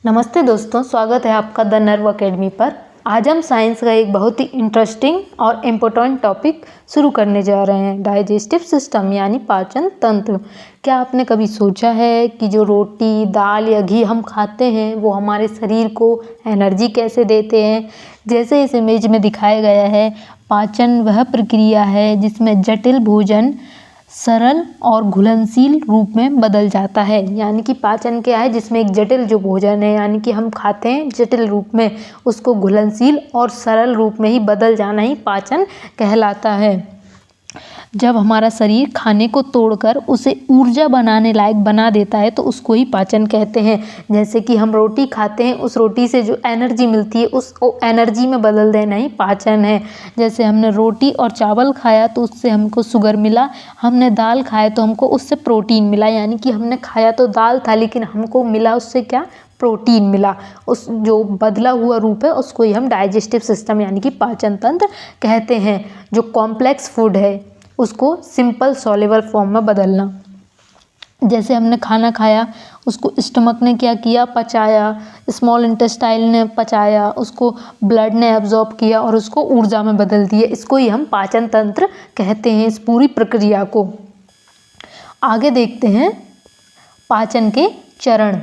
नमस्ते दोस्तों, स्वागत है आपका द नर्व अकेडमी पर। आज हम साइंस का एक बहुत ही इंटरेस्टिंग और इम्पोर्टेंट टॉपिक शुरू करने जा रहे हैं, डाइजेस्टिव सिस्टम यानी पाचन तंत्र। क्या आपने कभी सोचा है कि जो रोटी, दाल या घी हम खाते हैं वो हमारे शरीर को एनर्जी कैसे देते हैं? जैसे इस इमेज में दिखाया गया है, पाचन वह प्रक्रिया है जिसमें जटिल भोजन सरल और घुलनशील रूप में बदल जाता है। यानी कि पाचन क्या है, जिसमें एक जटिल जो भोजन है यानी कि हम खाते हैं जटिल रूप में, उसको घुलनशील और सरल रूप में ही बदल जाना ही पाचन कहलाता है। जब हमारा शरीर खाने को तोड़कर उसे ऊर्जा बनाने लायक बना देता है तो उसको ही पाचन कहते हैं। जैसे कि हम रोटी खाते हैं, उस रोटी से जो एनर्जी मिलती है उसको एनर्जी में बदल देना ही पाचन है। जैसे हमने रोटी और चावल खाया तो उससे हमको शुगर मिला, हमने दाल खाया तो हमको उससे प्रोटीन मिला। यानी कि हमने खाया तो दाल था लेकिन हमको मिला उससे क्या, प्रोटीन मिला। उस जो बदला हुआ रूप है उसको ही हम डाइजेस्टिव सिस्टम यानी कि पाचन तंत्र कहते हैं। जो कॉम्प्लेक्स फूड है उसको सिंपल सॉल्युबल फॉर्म में बदलना। जैसे हमने खाना खाया, उसको स्टमक ने क्या किया, पचाया, स्मॉल इंटेस्टाइल ने पचाया, उसको ब्लड ने एब्जॉर्ब किया और उसको ऊर्जा में बदल दिया। इसको ही हम पाचन तंत्र कहते हैं, इस पूरी प्रक्रिया को। आगे देखते हैं पाचन के चरण,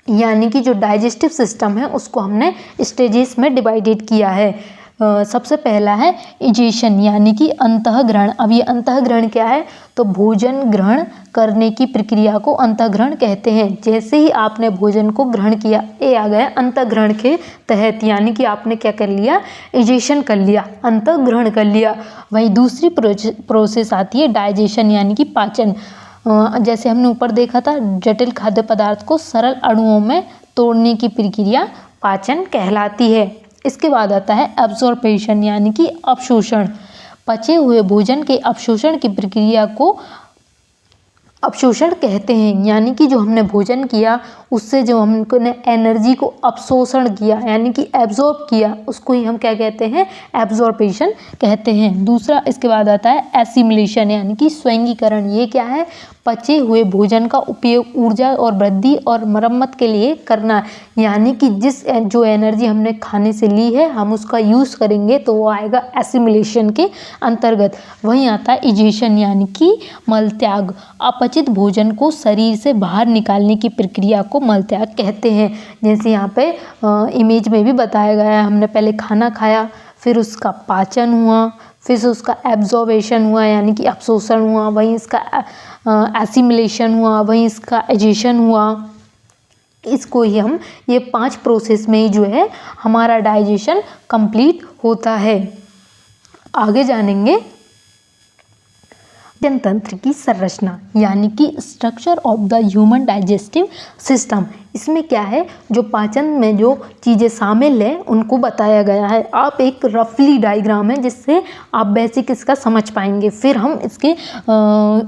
यानी कि जो डाइजेस्टिव सिस्टम है उसको हमने स्टेजेस में डिवाइडेड किया है। सबसे पहला है इजेशन यानी कि अंतःग्रहण। अब ये अंतःग्रहण क्या है, तो भोजन ग्रहण करने की प्रक्रिया को अंतःग्रहण कहते हैं। जैसे ही आपने भोजन को ग्रहण किया, ये आ गया अंतःग्रहण के तहत, यानी कि आपने क्या कर लिया, इजेशन कर लिया, अंतःग्रहण कर लिया। वहीं दूसरी प्रोसेस आती है डाइजेशन यानी कि पाचन। जैसे हमने ऊपर देखा था, जटिल खाद्य पदार्थ को सरल अणुओं में तोड़ने की प्रक्रिया पाचन कहलाती है। इसके बाद आता है एब्जॉर्प्शन यानी कि अवशोषण। पचे हुए भोजन के अवशोषण की प्रक्रिया को अवशोषण कहते हैं। यानी कि जो हमने भोजन किया उससे जो हमने एनर्जी को अवशोषण किया यानी कि एब्जॉर्ब किया, उसको ही हम क्या कहते हैं, एब्जॉर्प्शन कहते हैं। दूसरा इसके बाद आता है एसिमिलेशन यानी कि स्वैंगीकरण। ये क्या है, पचे हुए भोजन का उपयोग ऊर्जा और वृद्धि और मरम्मत के लिए करना। यानी कि जो एनर्जी हमने खाने से ली है हम उसका यूज़ करेंगे तो वो आएगा एसिमिलेशन के अंतर्गत। वहीं आता है इजेशन यानी कि मलत्याग। अपचित भोजन को शरीर से बाहर निकालने की प्रक्रिया को मलत्याग कहते हैं। जैसे यहाँ पे इमेज में भी बताया गया है, हमने पहले खाना खाया, फिर उसका पाचन हुआ, फिर से उसका एब्जॉर्बेशन हुआ यानी कि अवशोषण हुआ, वहीं इसका एसिमिलेशन हुआ, वहीं इसका एजेशन हुआ। इसको ही हम ये 5 प्रोसेस में ही जो है हमारा डाइजेशन कंप्लीट होता है। आगे जानेंगे पाचन तंत्र की संरचना यानी कि structure of the human digestive system. इसमें क्या है, जो पाचन में जो चीज़ें शामिल हैं उनको बताया गया है। आप एक रफली डायग्राम है जिससे आप बेसिक इसका समझ पाएंगे। फिर हम इसके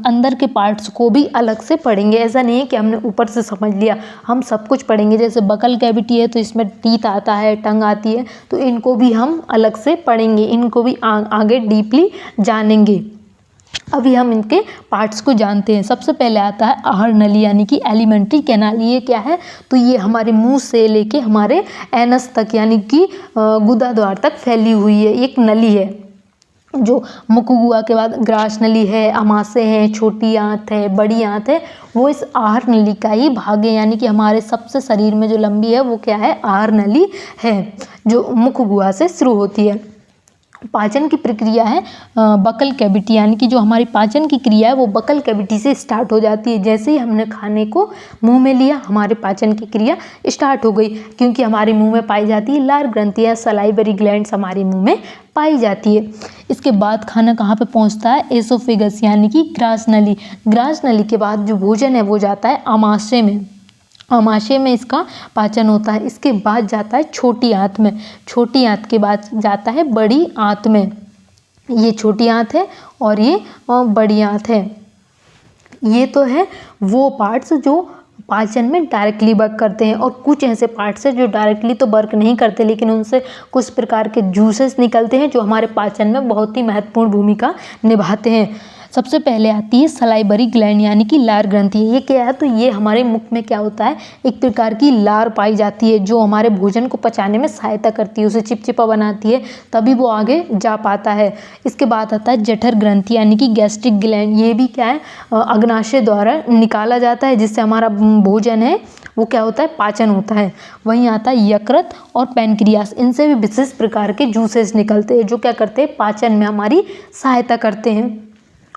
अंदर के पार्ट्स को भी अलग से पढ़ेंगे। ऐसा नहीं है कि हमने ऊपर से समझ लिया, हम सब कुछ पढ़ेंगे। जैसे बकल कैविटी है तो इसमें टीथ आता है, टंग आती है, तो इनको भी हम अलग से पढ़ेंगे, इनको भी आगे डीपली जानेंगे। अभी हम इनके पार्ट्स को जानते हैं। सबसे पहले आता है आहार नली यानी कि एलिमेंट्री कैनाल। ये क्या है, तो ये हमारे मुंह से लेके हमारे एनस तक यानी कि गुदाद्वार तक फैली हुई है, एक नली है। जो मुखगुआ के बाद ग्रास नली है, आमाशय है, छोटी आंत है, बड़ी आंत है, वो इस आहार नली का ही भाग है। यानी कि हमारे सबसे शरीर में जो लंबी है वो क्या है, आहार नली है, जो मुखगुआ से शुरू होती है। पाचन की प्रक्रिया है बकल कैविटी, यानी कि जो हमारी पाचन की क्रिया है वो बकल कैविटी से स्टार्ट हो जाती है। जैसे ही हमने खाने को मुंह में लिया, हमारे पाचन की क्रिया स्टार्ट हो गई, क्योंकि हमारे मुंह में पाई जाती है लार ग्रंथियाँ, सलाइवरी ग्लैंड्स हमारे मुंह में पाई जाती है। इसके बाद खाना कहाँ पे पहुँचता है, एसोफेगस यानी कि ग्रास नली। ग्रास नली के बाद जो भोजन है वो जाता है आमाशय में, आमाशय में इसका पाचन होता है। इसके बाद जाता है छोटी आंत में, छोटी आंत के बाद जाता है बड़ी आंत में। ये छोटी आंत है और ये बड़ी आंत है। ये तो है वो पार्ट्स जो पाचन में डायरेक्टली वर्क करते हैं, और कुछ ऐसे पार्ट्स हैं जो डायरेक्टली तो वर्क नहीं करते लेकिन उनसे कुछ प्रकार के जूसेस निकलते हैं जो हमारे पाचन में बहुत ही महत्वपूर्ण भूमिका निभाते हैं। सबसे पहले आती है सलाइवरी ग्लैंड यानी कि लार ग्रंथि। ये क्या है, तो ये हमारे मुख में क्या होता है, एक प्रकार की लार पाई जाती है जो हमारे भोजन को पचाने में सहायता करती है, उसे चिपचिपा बनाती है, तभी वो आगे जा पाता है। इसके बाद आता है जठर ग्रंथि यानी कि गैस्ट्रिक ग्लैंड। ये भी क्या है, अग्नाशय द्वारा निकाला जाता है, जिससे हमारा भोजन है वो क्या होता है, पाचन होता है। वहीं आता है यकृत और पैनक्रियास। इनसे भी विशेष प्रकार के जूसेस निकलते हैं जो क्या करते हैं, पाचन में हमारी सहायता करते हैं।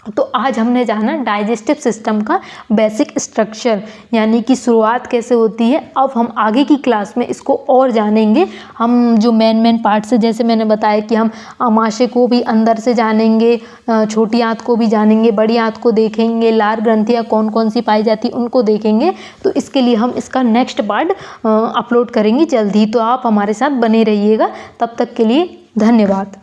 तो आज हमने जाना डाइजेस्टिव सिस्टम का बेसिक स्ट्रक्चर यानी कि शुरुआत कैसे होती है। अब हम आगे की क्लास में इसको और जानेंगे। हम जो मेन पार्ट्स है, जैसे मैंने बताया कि हम आमाशय को भी अंदर से जानेंगे, छोटी आंत को भी जानेंगे, बड़ी आंत को देखेंगे, लार ग्रंथियाँ कौन कौन सी पाई जाती उनको देखेंगे। तो इसके लिए हम इसका नेक्स्ट पार्ट अपलोड करेंगे जल्दी ही, तो आप हमारे साथ बने रहिएगा। तब तक के लिए धन्यवाद।